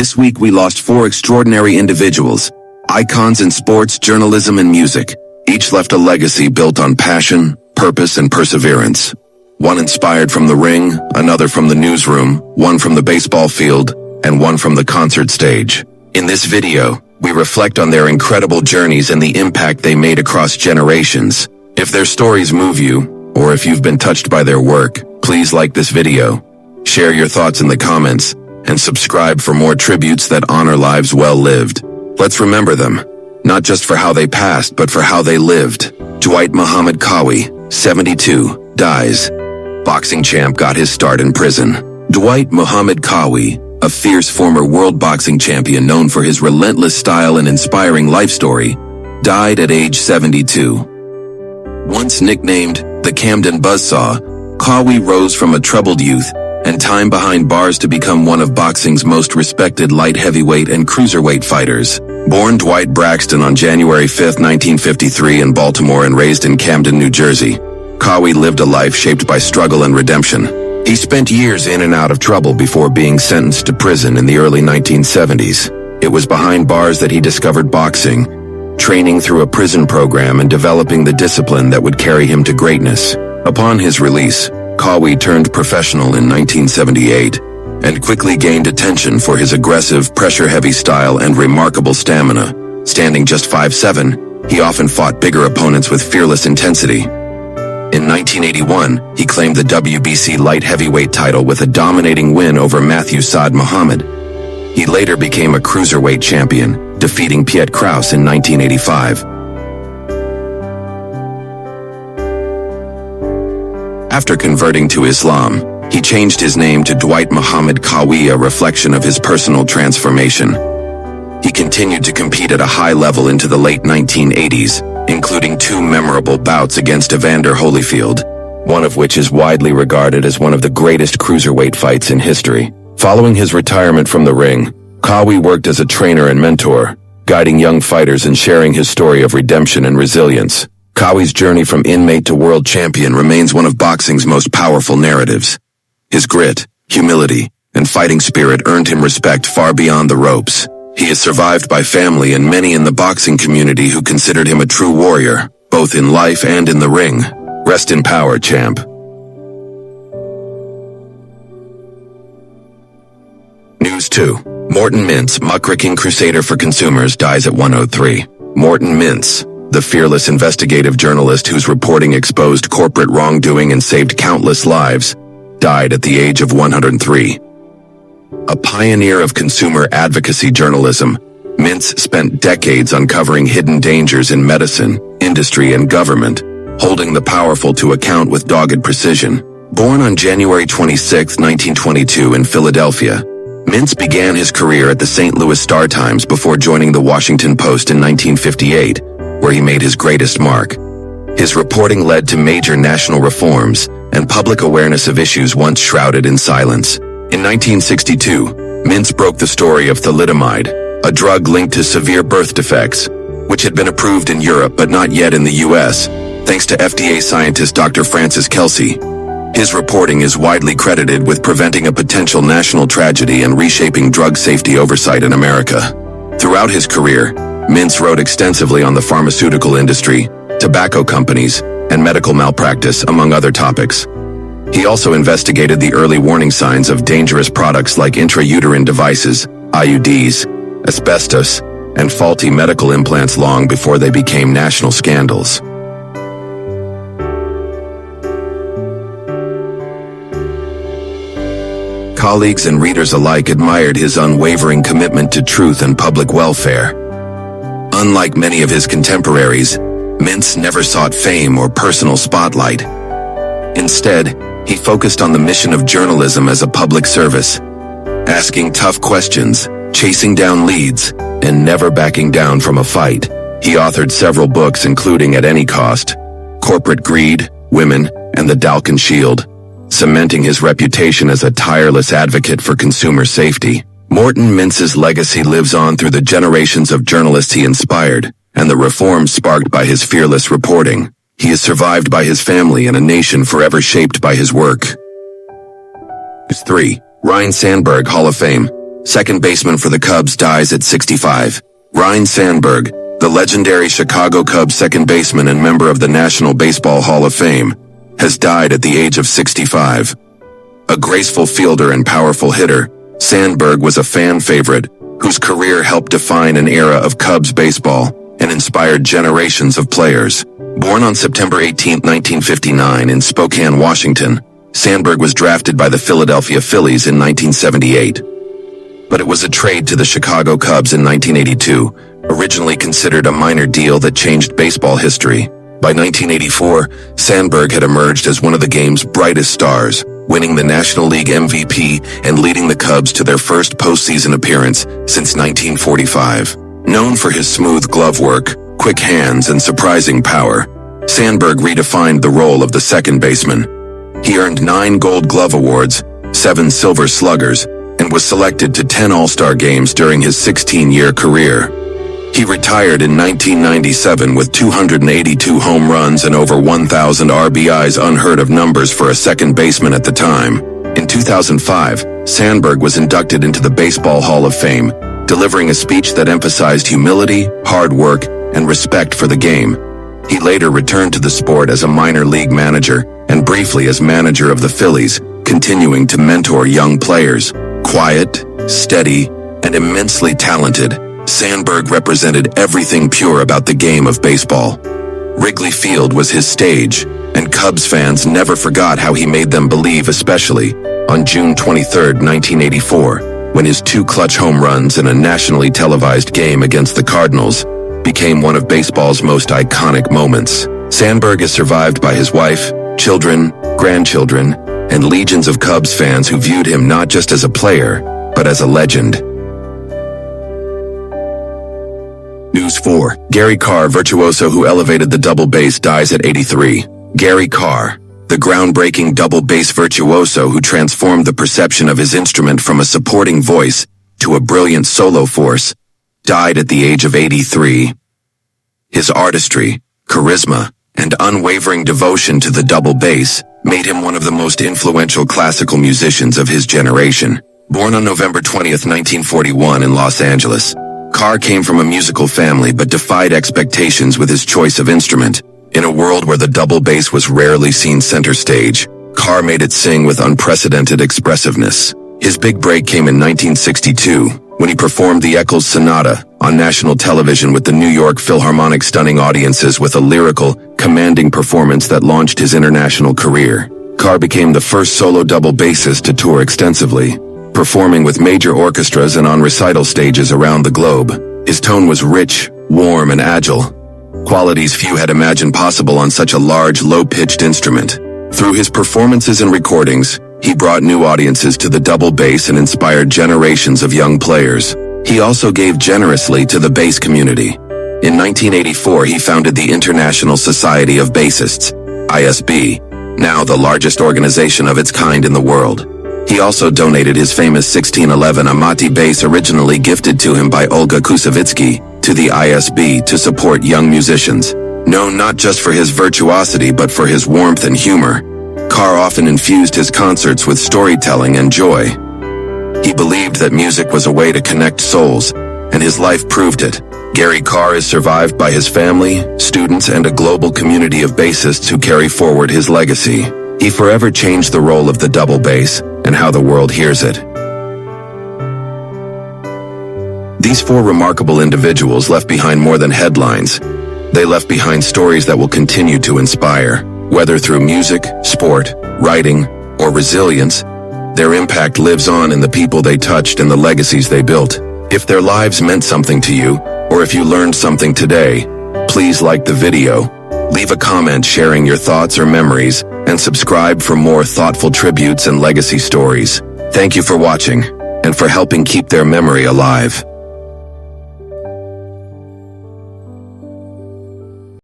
This week we lost four extraordinary individuals, icons in sports, journalism, and music. Each left a legacy built on passion, purpose, and perseverance. One inspired from the ring, another from the newsroom, one from the baseball field, and one from the concert stage. In this video, we reflect on their incredible journeys and the impact they made across generations. If their stories move you, or if you've been touched by their work, please like this video, share your thoughts in the comments, and subscribe for more tributes that honor lives well lived. Let's remember them, not just for how they passed, but for how they lived. Dwight Muhammad Qawi, 72, dies. Boxing champ got his start in prison. Dwight Muhammad Qawi, a fierce former world boxing champion known for his relentless style and inspiring life story, died at age 72. Once nicknamed the Camden Buzzsaw, Qawi rose from a troubled youth and time behind bars to become one of boxing's most respected light heavyweight and cruiserweight fighters. Born Dwight Braxton on January 5, 1953 in Baltimore and raised in Camden, New Jersey, Qawi lived a life shaped by struggle and redemption. He spent years in and out of trouble before being sentenced to prison in the early 1970s. It was behind bars that he discovered boxing, training through a prison program and developing the discipline that would carry him to greatness. Upon his release, Qawi turned professional in 1978 and quickly gained attention for his aggressive, pressure-heavy style and remarkable stamina. Standing just 5'7", he often fought bigger opponents with fearless intensity. In 1981, he claimed the WBC light heavyweight title with a dominating win over Matthew Saad Muhammad. He later became a cruiserweight champion, defeating Piet Krause in 1985. After converting to Islam, he changed his name to Dwight Muhammad Qawi, a reflection of his personal transformation. He continued to compete at a high level into the late 1980s, including two memorable bouts against Evander Holyfield, one of which is widely regarded as one of the greatest cruiserweight fights in history. Following his retirement from the ring, Qawi worked as a trainer and mentor, guiding young fighters and sharing his story of redemption and resilience. Qawi's journey from inmate to world champion remains one of boxing's most powerful narratives. His grit, humility, and fighting spirit earned him respect far beyond the ropes. He is survived by family and many in the boxing community who considered him a true warrior, both in life and in the ring. Rest in power, champ. News 2. Morton Mintz, muckraking crusader for consumers, dies at 103. Morton Mintz, the fearless investigative journalist whose reporting exposed corporate wrongdoing and saved countless lives, died at the age of 103. A pioneer of consumer advocacy journalism, Mintz spent decades uncovering hidden dangers in medicine, industry, and government, holding the powerful to account with dogged precision. Born on January 26, 1922 in Philadelphia, Mintz began his career at the St. Louis Star-Times before joining the Washington Post in 1958, where he made his greatest mark. His reporting led to major national reforms and public awareness of issues once shrouded in silence. In 1962, Mintz broke the story of thalidomide, a drug linked to severe birth defects, which had been approved in Europe but not yet in the U.S., thanks to FDA scientist Dr. Francis Kelsey. His reporting is widely credited with preventing a potential national tragedy and reshaping drug safety oversight in America. Throughout his career, Mintz wrote extensively on the pharmaceutical industry, tobacco companies, and medical malpractice, among other topics. He also investigated the early warning signs of dangerous products like intrauterine devices, IUDs, asbestos, and faulty medical implants long before they became national scandals. Colleagues and readers alike admired his unwavering commitment to truth and public welfare. Unlike many of his contemporaries, Mintz never sought fame or personal spotlight. Instead, he focused on the mission of journalism as a public service, asking tough questions, chasing down leads, and never backing down from a fight. He authored several books including At Any Cost, Corporate Greed, Women, and The Dalkin Shield, cementing his reputation as a tireless advocate for consumer safety. Morton Mintz's legacy lives on through the generations of journalists he inspired and the reforms sparked by his fearless reporting. He is survived by his family and a nation forever shaped by his work. 3. Ryne Sandberg Hall of Fame. second baseman for the Cubs, dies at 65. Ryne Sandberg, the legendary Chicago Cubs second baseman and member of the National Baseball Hall of Fame, has died at the age of 65. A graceful fielder and powerful hitter, Sandberg was a fan favorite whose career helped define an era of Cubs baseball and inspired generations of players. Born on September 18, 1959 in Spokane, Washington, Sandberg was drafted by the Philadelphia Phillies in 1978. But it was a trade to the Chicago Cubs in 1982, originally considered a minor deal that changed baseball history. By 1984, Sandberg had emerged as one of the game's brightest stars, winning the National League MVP and leading the Cubs to their first postseason appearance since 1945. Known for his smooth glove work, quick hands, and surprising power, Sandberg redefined the role of the second baseman. He earned 9 Gold Glove awards, 7 Silver Sluggers, and was selected to 10 All-Star games during his 16-year career. He retired in 1997 with 282 home runs and over 1,000 RBIs, unheard of numbers for a second baseman at the time. In 2005, Sandberg was inducted into the Baseball Hall of Fame, delivering a speech that emphasized humility, hard work, and respect for the game. He later returned to the sport as a minor league manager and briefly as manager of the Phillies, continuing to mentor young players. Quiet, steady, and immensely talented, Sandberg represented everything pure about the game of baseball. Wrigley Field was his stage, and Cubs fans never forgot how he made them believe, especially on June 23, 1984, when his 2 clutch home runs in a nationally televised game against the Cardinals became one of baseball's most iconic moments. Sandberg is survived by his wife, children, grandchildren, and legions of Cubs fans who viewed him not just as a player, but as a legend. News 4. Gary Carr, virtuoso who elevated the double bass, dies at 83. Gary Carr, the groundbreaking double bass virtuoso who transformed the perception of his instrument from a supporting voice to a brilliant solo force, died at the age of 83. His artistry, charisma, and unwavering devotion to the double bass made him one of the most influential classical musicians of his generation. Born on November 20, 1941 in Los Angeles, Carr came from a musical family but defied expectations with his choice of instrument. In a world where the double bass was rarely seen center stage, Carr made it sing with unprecedented expressiveness. His big break came in 1962, when he performed the Eccles Sonata on national television with the New York Philharmonic, stunning audiences with a lyrical, commanding performance that launched his international career. Carr became the first solo double bassist to tour extensively, performing with major orchestras and on recital stages around the globe. His tone was rich, warm, and agile, qualities few had imagined possible on such a large, low-pitched instrument. Through his performances and recordings, he brought new audiences to the double bass and inspired generations of young players. He also gave generously to the bass community. In 1984, he founded the International Society of Bassists, ISB, now the largest organization of its kind in the world. He also donated his famous 1611 Amati bass, originally gifted to him by Olga Kusevitsky, to the ISB to support young musicians. Known not just for his virtuosity but for his warmth and humor, Carr often infused his concerts with storytelling and joy. He believed that music was a way to connect souls, and his life proved it. Gary Carr is survived by his family, students, and a global community of bassists who carry forward his legacy. He forever changed the role of the double bass and how the world hears it. These 4 remarkable individuals left behind more than headlines. They left behind stories that will continue to inspire. Whether through music, sport, writing, or resilience, their impact lives on in the people they touched and the legacies they built. If their lives meant something to you, or if you learned something today, please like the video, leave a comment sharing your thoughts or memories, and subscribe for more thoughtful tributes and legacy stories. Thank you for watching, and for helping keep their memory alive.